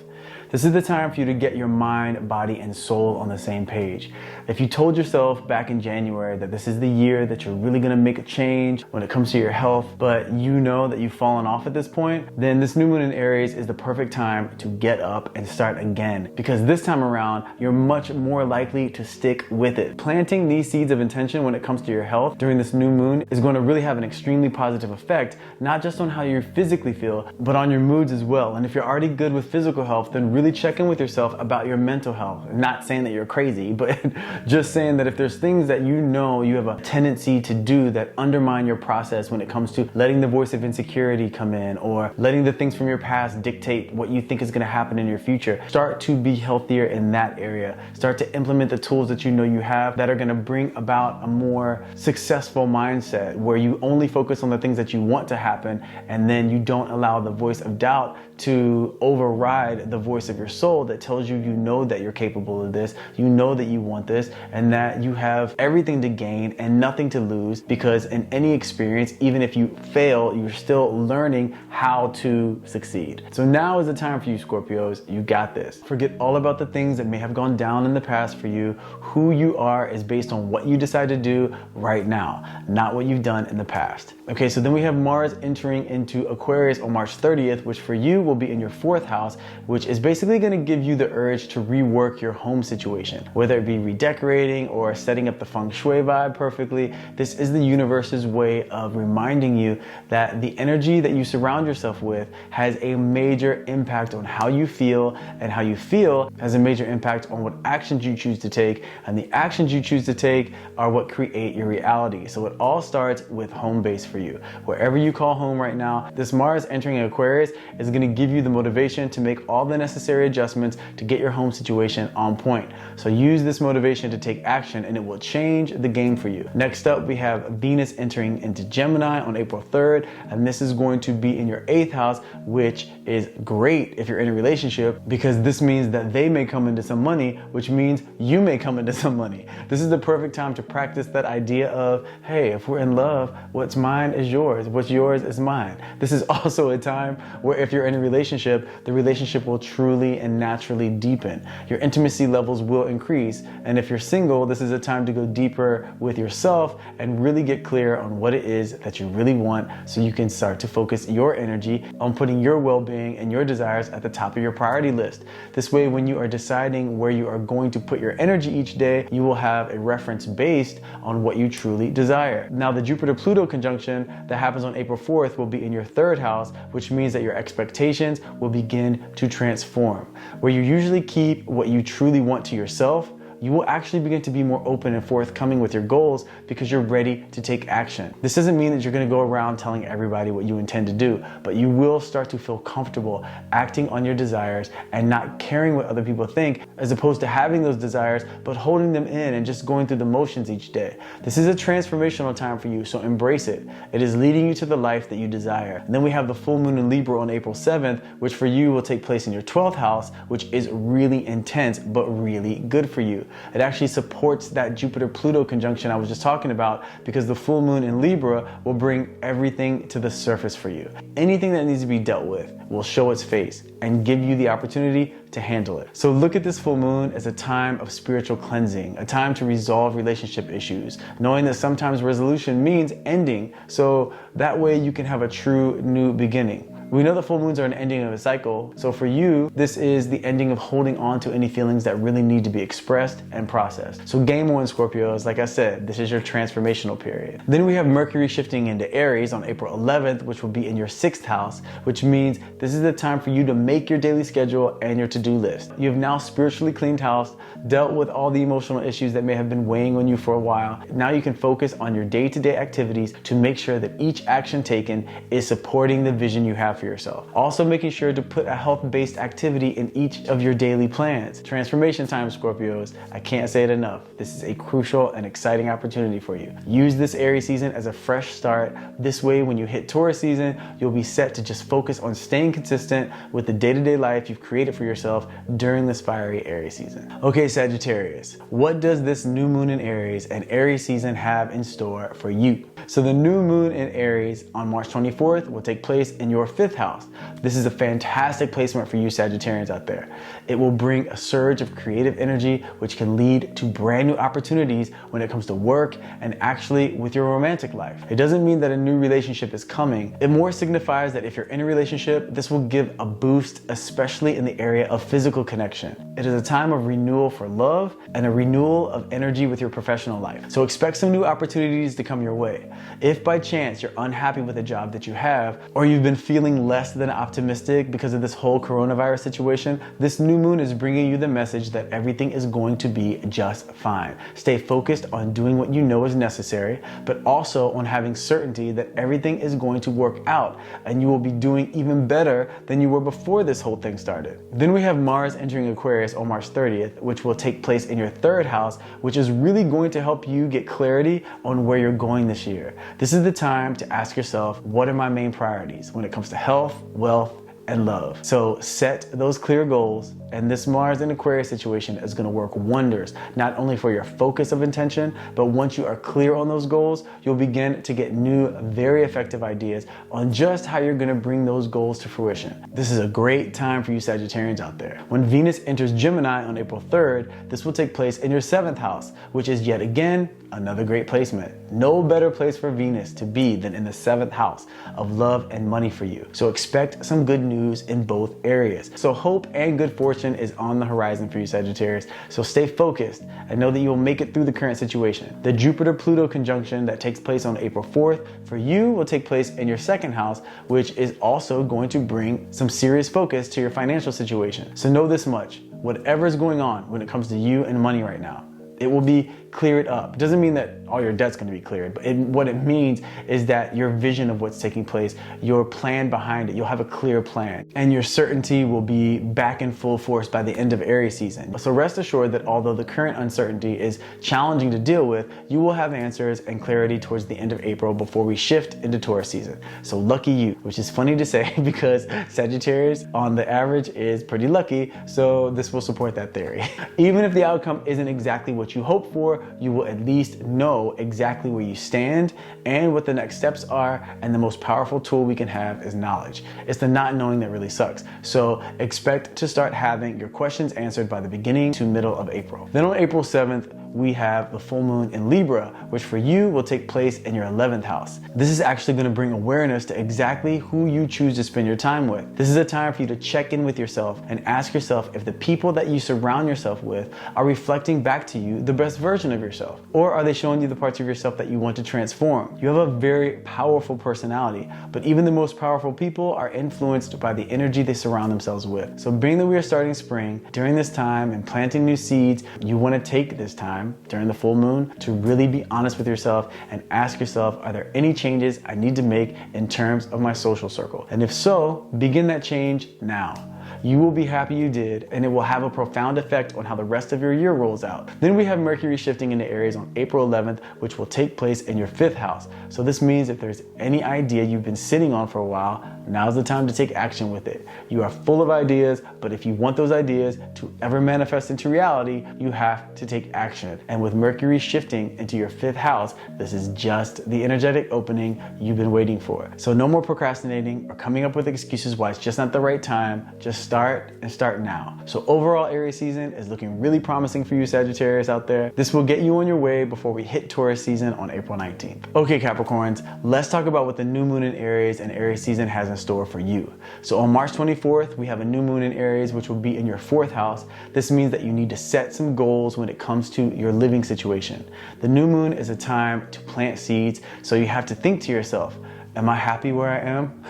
This is the time for you to get your mind, body, and soul on the same page. If you told yourself back in January that this is the year that you're really gonna make a change when it comes to your health, but you know that you've fallen off at this point, then this new moon in Aries is the perfect time to get up and start again. Because this time around, you're much more likely to stick with it. Planting these seeds of intention when it comes to your health during this new moon is going to really have an extremely positive effect, not just on how you physically feel, but on your moods as well. And if you're already good with physical health, then really check in with yourself about your mental health. Not saying that you're crazy, but just saying that if there's things that you know you have a tendency to do that undermine your process when it comes to letting the voice of insecurity come in, or letting the things from your past dictate what you think is going to happen in your future, start to be healthier in that area. Start to implement the tools that you know you have that are going to bring about a more successful mindset where you only focus on the things that you want to happen, and then you don't allow the voice of doubt to override the voice of your soul that tells you you know that you're capable of this, you know that you want this, and that you have everything to gain and nothing to lose, because in any experience, even if you fail, you're still learning how to succeed. So now is the time for you, Scorpios. You got this. Forget all about the things that may have gone down in the past for you. Who you are is based on what you decide to do right now, not what you've done in the past. Okay, so then we have Mars entering into Aquarius on March 30th, which for you will be in your 4th house, which is basically going to give you the urge to rework your home situation, whether it be redecorating or setting up the feng shui vibe perfectly. This is the universe's way of reminding you that the energy that you surround yourself with has a major impact on how you feel, and how you feel has a major impact on what actions you choose to take, and the actions you choose to take are what create your reality. So it all starts with home base for you. Wherever you call home right now, this Mars entering Aquarius is going to give you the motivation to make all the necessary adjustments to get your home situation on point. So use this motivation to take action, and it will change the game for you. Next up, we have Venus entering into Gemini on April 3rd, and this is going to be in your 8th house, which is great if you're in a relationship, because this means that they may come into some money, which means you may come into some money. This is the perfect time to practice that idea of, hey, if we're in love, what's mine is yours, what's yours is mine. This is also a time where if you're in a relationship, the relationship will truly and naturally deepen. Your intimacy levels will increase, and if you're single, this is a time to go deeper with yourself and really get clear on what it is that you really want, so you can start to focus your energy on putting your well-being and your desires at the top of your priority list. This way, when you are deciding where you are going to put your energy each day, you will have a reference based on what you truly desire. Now, the Jupiter-Pluto conjunction that happens on April 4th will be in your 3rd house, which means that your expectations will begin to transform. Where you usually keep what you truly want to yourself, you will actually begin to be more open and forthcoming with your goals because you're ready to take action. This doesn't mean that you're going to go around telling everybody what you intend to do, but you will start to feel comfortable acting on your desires and not caring what other people think, as opposed to having those desires but holding them in and just going through the motions each day. This is a transformational time for you, so embrace it. It is leading you to the life that you desire. And then we have the full moon in Libra on April 7th, which for you will take place in your 12th house, which is really intense but really good for you. It actually supports that Jupiter-Pluto conjunction I was just talking about, because the full moon in Libra will bring everything to the surface for you. Anything that needs to be dealt with will show its face and give you the opportunity to handle it. So look at this full moon as a time of spiritual cleansing, a time to resolve relationship issues, knowing that sometimes resolution means ending, so that way you can have a true new beginning. We know that full moons are an ending of a cycle, so for you, this is the ending of holding on to any feelings that really need to be expressed and processed. So game on, Scorpios, like I said, this is your transformational period. Then we have Mercury shifting into Aries on April 11th, which will be in your 6th house, which means this is the time for you to make your daily schedule and your to-do list. You have now spiritually cleaned house, dealt with all the emotional issues that may have been weighing on you for a while. Now you can focus on your day-to-day activities to make sure that each action taken is supporting the vision you have for yourself. Also making sure to put a health-based activity in each of your daily plans. Transformation time, Scorpios. I can't say it enough. This is a crucial and exciting opportunity for you. Use this Aries season as a fresh start. This way, when you hit Taurus season, you'll be set to just focus on staying consistent with the day-to-day life you've created for yourself during this fiery Aries season. Okay, Sagittarius, what does this new moon in Aries and Aries season have in store for you? So the new moon in Aries on March 24th will take place in your 5th house. This is a fantastic placement for you Sagittarians out there. It will bring a surge of creative energy, which can lead to brand new opportunities when it comes to work and actually with your romantic life. It doesn't mean that a new relationship is coming. It more signifies that if you're in a relationship, this will give a boost, especially in the area of physical connection. It is a time of renewal for love and a renewal of energy with your professional life. So expect some new opportunities to come your way. If by chance you're unhappy with the job that you have, or you've been feeling less than optimistic because of this whole coronavirus situation, this new moon is bringing you the message that everything is going to be just fine. Stay focused on doing what you know is necessary, but also on having certainty that everything is going to work out and you will be doing even better than you were before this whole thing started. Then we have Mars entering Aquarius on March 30th, which will take place in your 3rd house, which is really going to help you get clarity on where you're going this year. This is the time to ask yourself, what are my main priorities when it comes to health, wealth, and love. So set those clear goals, and this Mars in Aquarius situation is going to work wonders, not only for your focus of intention, but once you are clear on those goals, you'll begin to get new, very effective ideas on just how you're going to bring those goals to fruition. This is a great time for you Sagittarians out there. When Venus enters Gemini on April 3rd, this will take place in your 7th house, which is yet again another great placement. No better place for Venus to be than in the 7th house of love and money for you. So expect some good news in both areas. So hope and good fortune is on the horizon for you Sagittarius. So stay focused and know that you will make it through the current situation. The Jupiter-Pluto conjunction that takes place on April 4th for you will take place in your 2nd house, which is also going to bring some serious focus to your financial situation. So know this much, whatever is going on when it comes to you and money right now, it will be cleared up. It doesn't mean that all your debt's going to be cleared, but what it means is that your vision of what's taking place, your plan behind it, you'll have a clear plan, and your certainty will be back in full force by the end of Aries season. So rest assured that although the current uncertainty is challenging to deal with, you will have answers and clarity towards the end of April before we shift into Taurus season. So lucky you, which is funny to say because Sagittarius on the average is pretty lucky, so this will support that theory. Even if the outcome isn't exactly what you hope for, you will at least know exactly where you stand and what the next steps are, and the most powerful tool we can have is knowledge. It's the not knowing that really sucks. So expect to start having your questions answered by the beginning to middle of April. Then on April 7th, we have the full moon in Libra, which for you will take place in your 11th house. This is actually going to bring awareness to exactly who you choose to spend your time with. This is a time for you to check in with yourself and ask yourself if the people that you surround yourself with are reflecting back to you the best version of yourself, or are they showing you the parts of yourself that you want to transform? You have a very powerful personality, but even the most powerful people are influenced by the energy they surround themselves with. So being that we are starting spring, during this time and planting new seeds, you want to take this time during the full moon to really be honest with yourself and ask yourself, are there any changes I need to make in terms of my social circle? And if so, begin that change now. You will be happy you did, and it will have a profound effect on how the rest of your year rolls out. Then we have Mercury shifting into Aries on April 11th, which will take place in your 5th house. So this means if there's any idea you've been sitting on for a while, now's the time to take action with it. You are full of ideas, but if you want those ideas to ever manifest into reality, you have to take action. And with Mercury shifting into your 5th house, this is just the energetic opening you've been waiting for. So no more procrastinating or coming up with excuses why it's just not the right time. Just start, and start now. So overall, Aries season is looking really promising for you Sagittarius out there. This will get you on your way before we hit Taurus season on April 19th. Okay, Capricorns, let's talk about what the new moon in Aries and Aries season has in store for you. So on March 24th, we have a new moon in Aries, which will be in your 4th house. This means that you need to set some goals when it comes to your living situation. The new moon is a time to plant seeds, so you have to think to yourself, am I happy where I am?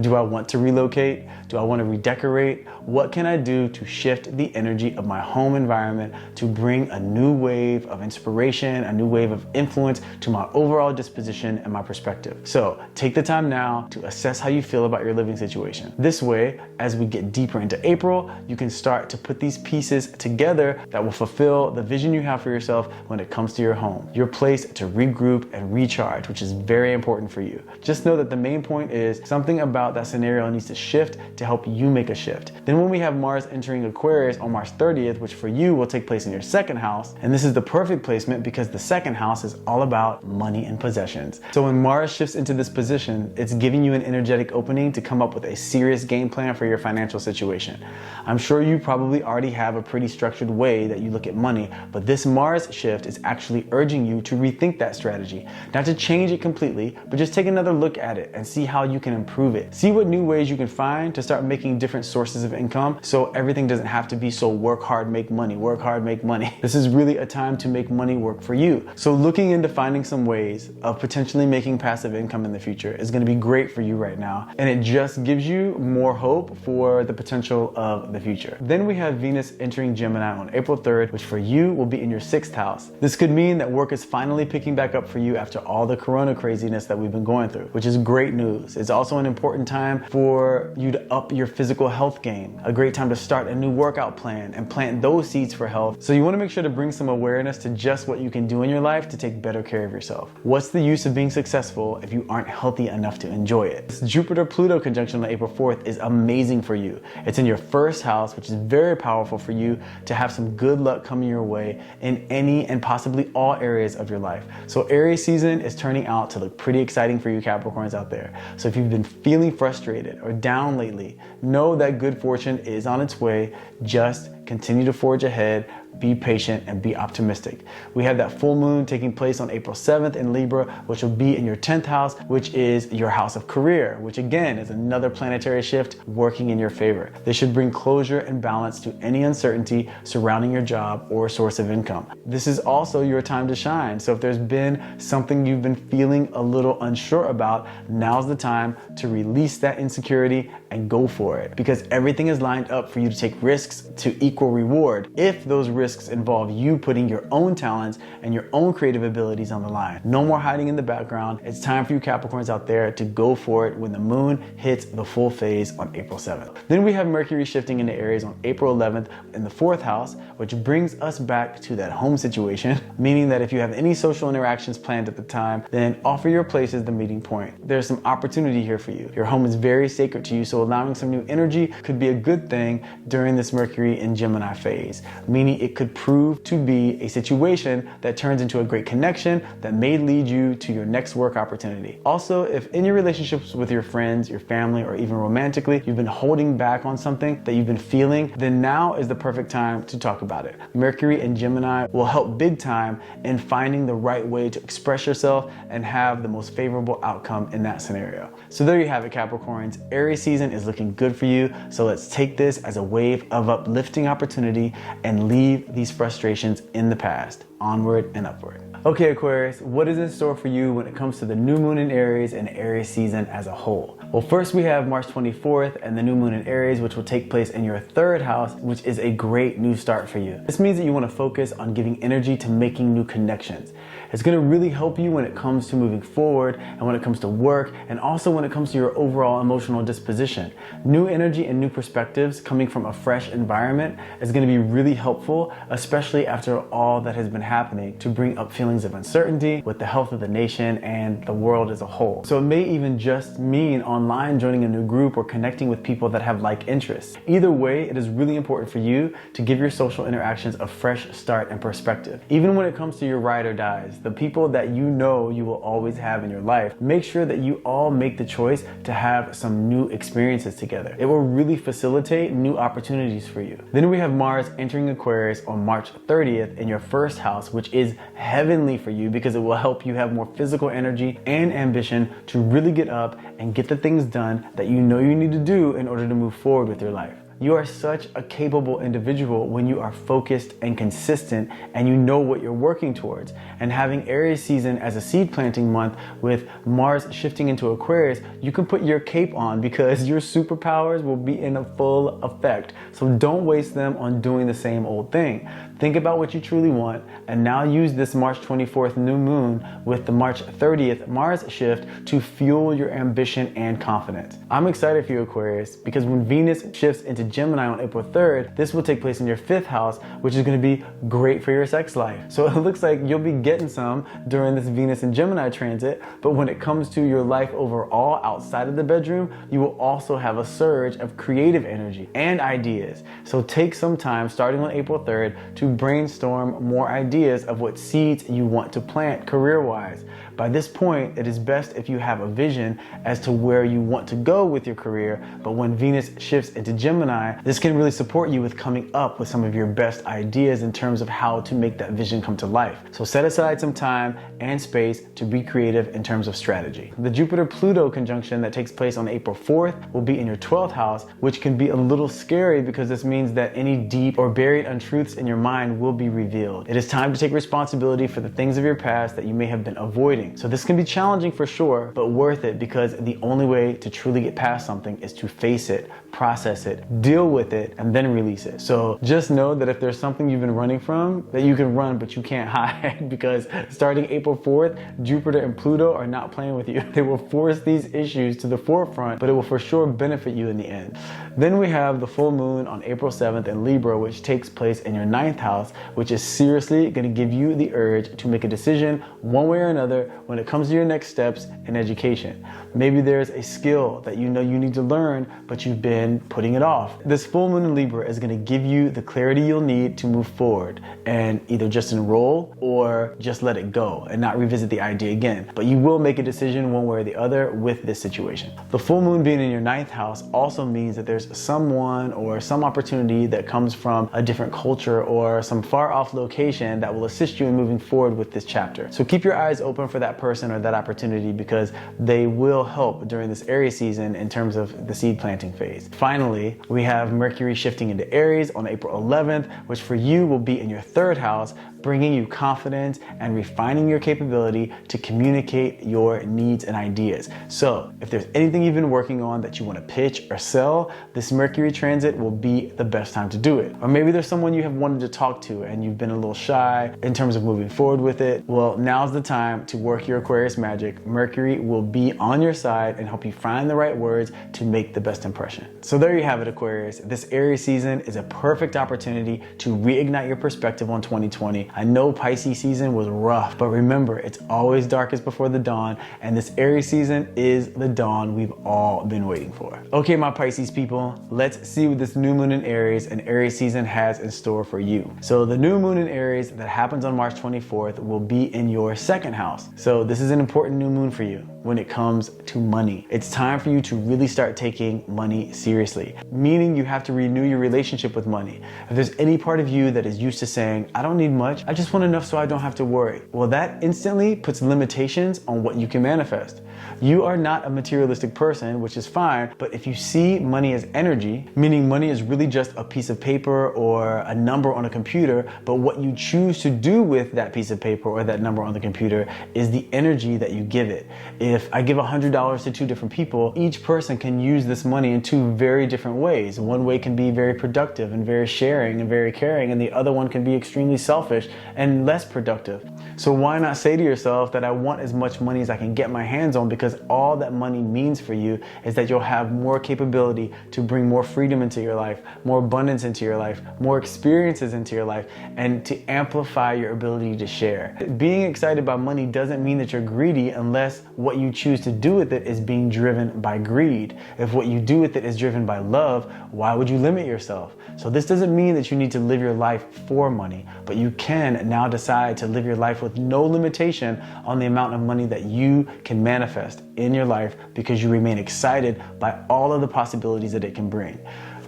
Do I want to relocate? Do I want to redecorate? What can I do to shift the energy of my home environment to bring a new wave of inspiration, a new wave of influence to my overall disposition and my perspective? So take the time now to assess how you feel about your living situation. This way, as we get deeper into April, you can start to put these pieces together that will fulfill the vision you have for yourself when it comes to your home, your place to regroup and recharge, which is very important for you. Just know that the main point is something about that scenario needs to shift to help you make a shift. Then when we have Mars entering Aquarius on March 30th, which for you will take place in your 2nd house, and this is the perfect placement because the 2nd house is all about money and possessions. So when Mars shifts into this position, it's giving you an energetic opening to come up with a serious game plan for your financial situation. I'm sure you probably already have a pretty structured way that you look at money, but this Mars shift is actually urging you to rethink that strategy. Not to change it completely, but just take another look at it and see how you can improve it. See what new ways you can find to start making different sources of income so everything doesn't have to be so work hard, make money, work hard, make money. This is really a time to make money work for you. So looking into finding some ways of potentially making passive income in the future is going to be great for you right now. And it just gives you more hope for the potential of the future. Then we have Venus entering Gemini on April 3rd, which for you will be in your 6th house. This could mean that work is finally picking back up for you after all the corona craziness that we've been going through, which is great news. It's also an important time for you to up your physical health game, a great time to start a new workout plan and plant those seeds for health. So you want to make sure to bring some awareness to just what you can do in your life to take better care of yourself. What's the use of being successful if you aren't healthy enough to enjoy it? This Jupiter-Pluto conjunction on April 4th is amazing for you. It's in your first house, which is very powerful for you to have some good luck coming your way in any and possibly all areas of your life. So Aries season is turning out to look pretty exciting for you Capricorns out there. So if you've been feeling frustrated or down lately, know that good fortune is on its way. Just continue to forge ahead, be patient, and be optimistic. We have that full moon taking place on April 7th in Libra, which will be in your 10th house, which is your house of career, which again is another planetary shift working in your favor. This should bring closure and balance to any uncertainty surrounding your job or source of income. This is also your time to shine. So if there's been something you've been feeling a little unsure about, now's the time to release that insecurity and go for it, because everything is lined up for you to take risks to equal reward if those risks involve you putting your own talents and your own creative abilities on the line. No more hiding in the background. It's time for you Capricorns out there to go for it when the moon hits the full phase on April 7th. Then we have Mercury shifting into Aries on April 11th in the 4th house, which brings us back to that home situation, meaning that if you have any social interactions planned at the time, then offer your place as the meeting point. There's some opportunity here for you. Your home is very sacred to you, so allowing some new energy could be a good thing during this Mercury in Gemini phase, meaning it could prove to be a situation that turns into a great connection that may lead you to your next work opportunity. Also, if in your relationships with your friends, your family, or even romantically, you've been holding back on something that you've been feeling, then now is the perfect time to talk about it. Mercury and Gemini will help big time in finding the right way to express yourself and have the most favorable outcome in that scenario. So there you have it, Capricorns. Aries season is looking good for you, so let's take this as a wave of uplifting opportunity and leave these frustrations in the past. Onward and upward. Okay, Aquarius, what is in store for you when it comes to the new moon in Aries and Aries season as a whole? Well, first we have March 24th and the new moon in Aries, which will take place in your 3rd house, which is a great new start for you. This means that you want to focus on giving energy to making new connections. It's going to really help you when it comes to moving forward and when it comes to work, and also when it comes to your overall emotional disposition. New energy and new perspectives coming from a fresh environment is going to be really helpful, especially after all that has been happening, to bring up feelings of uncertainty with the health of the nation and the world as a whole. So it may even just mean online joining a new group or connecting with people that have like interests. Either way, it is really important for you to give your social interactions a fresh start and perspective. Even when it comes to your ride or dies, the people that you know you will always have in your life, make sure that you all make the choice to have some new experiences together. It will really facilitate new opportunities for you. Then we have Mars entering Aquarius on March 30th in your 1st house, which is heavenly for you because it will help you have more physical energy and ambition to really get up and get the things done that you know you need to do in order to move forward with your life. You are such a capable individual when you are focused and consistent and you know what you're working towards. And having Aries season as a seed planting month with Mars shifting into Aquarius, you can put your cape on because your superpowers will be in a full effect. So don't waste them on doing the same old thing. Think about what you truly want and now use this March 24th new moon with the March 30th Mars shift to fuel your ambition and confidence. I'm excited for you, Aquarius, because when Venus shifts into Gemini on April 3rd, this will take place in your 5th house, which is going to be great for your sex life. So it looks like you'll be getting some during this Venus and Gemini transit, but when it comes to your life overall outside of the bedroom, you will also have a surge of creative energy and ideas. So take some time starting on April 3rd to brainstorm more ideas of what seeds you want to plant career-wise. By this point, it is best if you have a vision as to where you want to go with your career, but when Venus shifts into Gemini, this can really support you with coming up with some of your best ideas in terms of how to make that vision come to life. So set aside some time and space to be creative in terms of strategy. The Jupiter-Pluto conjunction that takes place on April 4th will be in your 12th house, which can be a little scary because this means that any deep or buried untruths in your mind will be revealed. It is time to take responsibility for the things of your past that you may have been avoiding draining. So this can be challenging for sure, but worth it, because the only way to truly get past something is to face it, process it, deal with it, and then release it. So just know that if there's something you've been running from, that you can run, but you can't hide, because starting April 4th, Jupiter and Pluto are not playing with you. They will force these issues to the forefront, but it will for sure benefit you in the end. Then we have the full moon on April 7th in Libra, which takes place in your 9th house, which is seriously going to give you the urge to make a decision one way or another when it comes to your next steps in education. Maybe there's a skill that you know you need to learn, but you've been putting it off. This full moon in Libra is going to give you the clarity you'll need to move forward and either just enroll or just let it go and not revisit the idea again. But you will make a decision one way or the other with this situation. The full moon being in your 9th house also means that there's someone or some opportunity that comes from a different culture or some far off location that will assist you in moving forward with this chapter. So keep your eyes open for that person or that opportunity, because they will help during this Aries season in terms of the seed planting phase. Finally, we have Mercury shifting into Aries on April 11th, which for you will be in your 3rd house, bringing you confidence and refining your capability to communicate your needs and ideas. So if there's anything you've been working on that you want to pitch or sell, this Mercury transit will be the best time to do it. Or maybe there's someone you have wanted to talk to and you've been a little shy in terms of moving forward with it. Well, now's the time to work your Aquarius magic. Mercury will be on your side and help you find the right words to make the best impression. So there you have it, Aquarius. This Aries season is a perfect opportunity to reignite your perspective on 2020. I know Pisces season was rough, but remember, it's always darkest before the dawn, and this Aries season is the dawn we've all been waiting for. Okay, my Pisces people, let's see what this new moon in Aries and Aries season has in store for you. So the new moon in Aries that happens on March 24th will be in your 2nd house. So this is an important new moon for you when it comes to money. It's time for you to really start taking money seriously, meaning you have to renew your relationship with money. If there's any part of you that is used to saying, I don't need much, I just want enough so I don't have to worry, well, that instantly puts limitations on what you can manifest. You are not a materialistic person, which is fine, but if you see money as energy, meaning money is really just a piece of paper or a number on a computer, but what you choose to do with that piece of paper or that number on the computer is the energy that you give it. If I give $100 to 2 different people, each person can use this money in 2 very different ways. One way can be very productive and very sharing and very caring, and the other one can be extremely selfish and less productive. So why not say to yourself that I want as much money as I can get my hands on, because all that money means for you is that you'll have more capability to bring more freedom into your life, more abundance into your life, more experiences into your life, and to amplify your ability to share. Being excited by money doesn't mean that you're greedy unless what you choose to do with it is being driven by greed. If what you do with it is driven by love, why would you limit yourself? So this doesn't mean that you need to live your life for money, but you can now decide to live your life with no limitation on the amount of money that you can manifest in your life, because you remain excited by all of the possibilities that it can bring.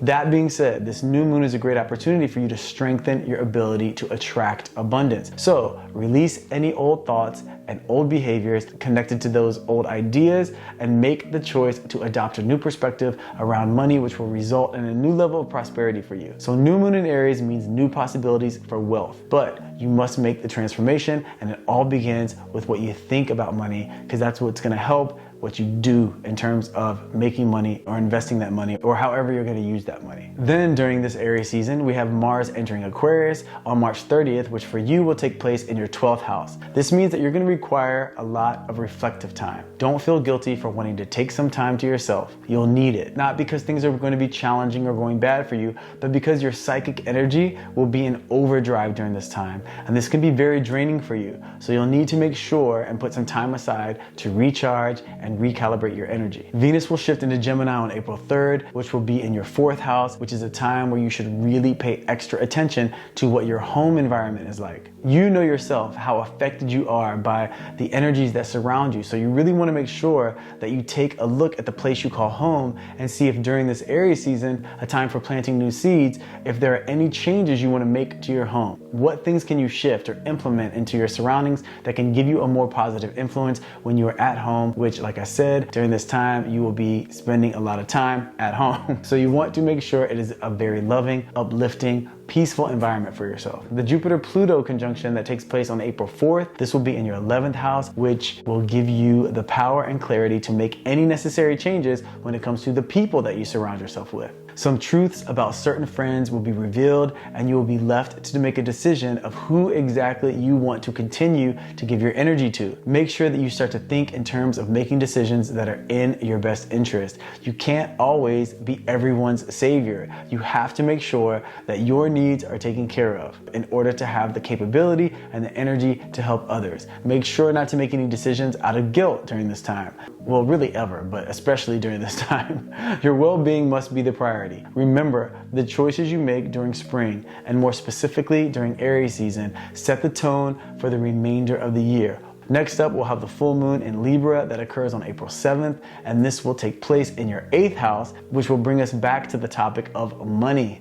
That being said, this new moon is a great opportunity for you to strengthen your ability to attract abundance. So release any old thoughts and old behaviors connected to those old ideas and make the choice to adopt a new perspective around money, which will result in a new level of prosperity for you. So new moon in Aries means new possibilities for wealth, but you must make the transformation, and it all begins with what you think about money, because that's what's going to help what you do in terms of making money or investing that money or however you're going to use that money. Then during this Aries season, we have Mars entering Aquarius on March 30th, which for you will take place in your 12th house. This means that you're going to require a lot of reflective time. Don't feel guilty for wanting to take some time to yourself. You'll need it, not because things are going to be challenging or going bad for you, but because your psychic energy will be in overdrive during this time. And this can be very draining for you. So you'll need to make sure and put some time aside to recharge and recalibrate your energy. Venus will shift into Gemini on April 3rd, which will be in your 4th house, which is a time where you should really pay extra attention to what your home environment is like. You know yourself how affected you are by the energies that surround you, so you really want to make sure that you take a look at the place you call home and see if during this Aries season, a time for planting new seeds, if there are any changes you want to make to your home. What things can you shift or implement into your surroundings that can give you a more positive influence when you are at home, which, like I said, during this time, you will be spending a lot of time at home. So you want to make sure it is a very loving, uplifting, peaceful environment for yourself. The Jupiter-Pluto conjunction that takes place on April 4th, this will be in your 11th house, which will give you the power and clarity to make any necessary changes when it comes to the people that you surround yourself with. Some truths about certain friends will be revealed, and you will be left to make a decision of who exactly you want to continue to give your energy to. Make sure that you start to think in terms of making decisions that are in your best interest. You can't always be everyone's savior. You have to make sure that your needs are taken care of in order to have the capability and the energy to help others. Make sure not to make any decisions out of guilt during this time. Well, really ever, but especially during this time. Your well-being must be the priority. Remember, the choices you make during spring, and more specifically during Aries season, set the tone for the remainder of the year. Next up, we'll have the full moon in Libra that occurs on April 7th, and this will take place in your 8th house, which will bring us back to the topic of money.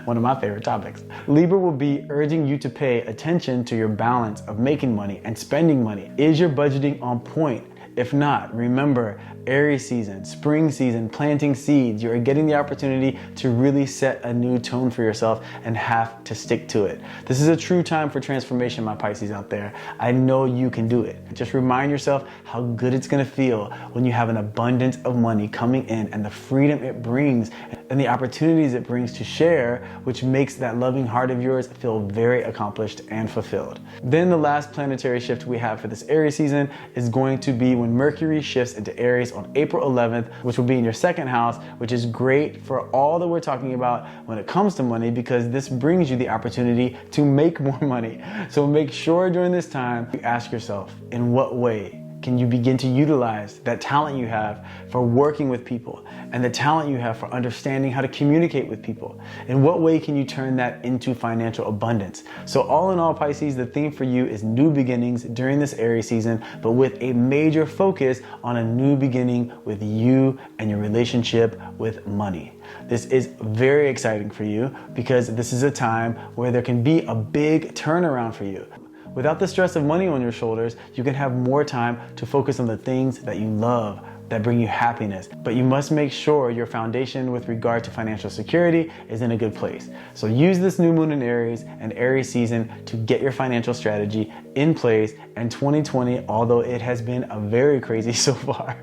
One of my favorite topics. Libra will be urging you to pay attention to your balance of making money and spending money. Is your budgeting on point? If not, remember, Aries season, spring season, planting seeds, you're getting the opportunity to really set a new tone for yourself and have to stick to it. This is a true time for transformation, my Pisces out there. I know you can do it. Just remind yourself how good it's gonna feel when you have an abundance of money coming in, and the freedom it brings and the opportunities it brings to share, which makes that loving heart of yours feel very accomplished and fulfilled. Then the last planetary shift we have for this Aries season is going to be when Mercury shifts into Aries on April 11th, which will be in your 2nd house, which is great for all that we're talking about when it comes to money, because this brings you the opportunity to make more money. So make sure during this time you ask yourself, in what way can you begin to utilize that talent you have for working with people and the talent you have for understanding how to communicate with people? In what way can you turn that into financial abundance? So all in all, Pisces, the theme for you is new beginnings during this Aries season, but with a major focus on a new beginning with you and your relationship with money. This is very exciting for you because this is a time where there can be a big turnaround for you. Without the stress of money on your shoulders, you can have more time to focus on the things that you love, that bring you happiness. But you must make sure your foundation with regard to financial security is in a good place. So use this new moon in Aries and Aries season to get your financial strategy in place. And 2020, although it has been a very crazy so far,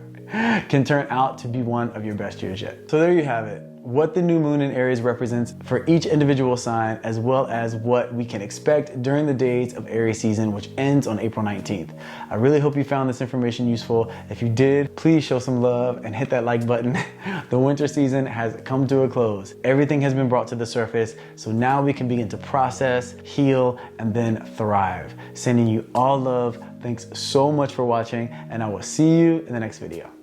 can turn out to be one of your best years yet. So there you have it. What the new moon in Aries represents for each individual sign, as well as what we can expect during the days of Aries season, which ends on April 19th. I really hope you found this information useful. If you did, please show some love and hit that like button. The winter season has come to a close. Everything has been brought to the surface, so now we can begin to process, heal, and then thrive. Sending you all love. Thanks so much for watching, and I will see you in the next video.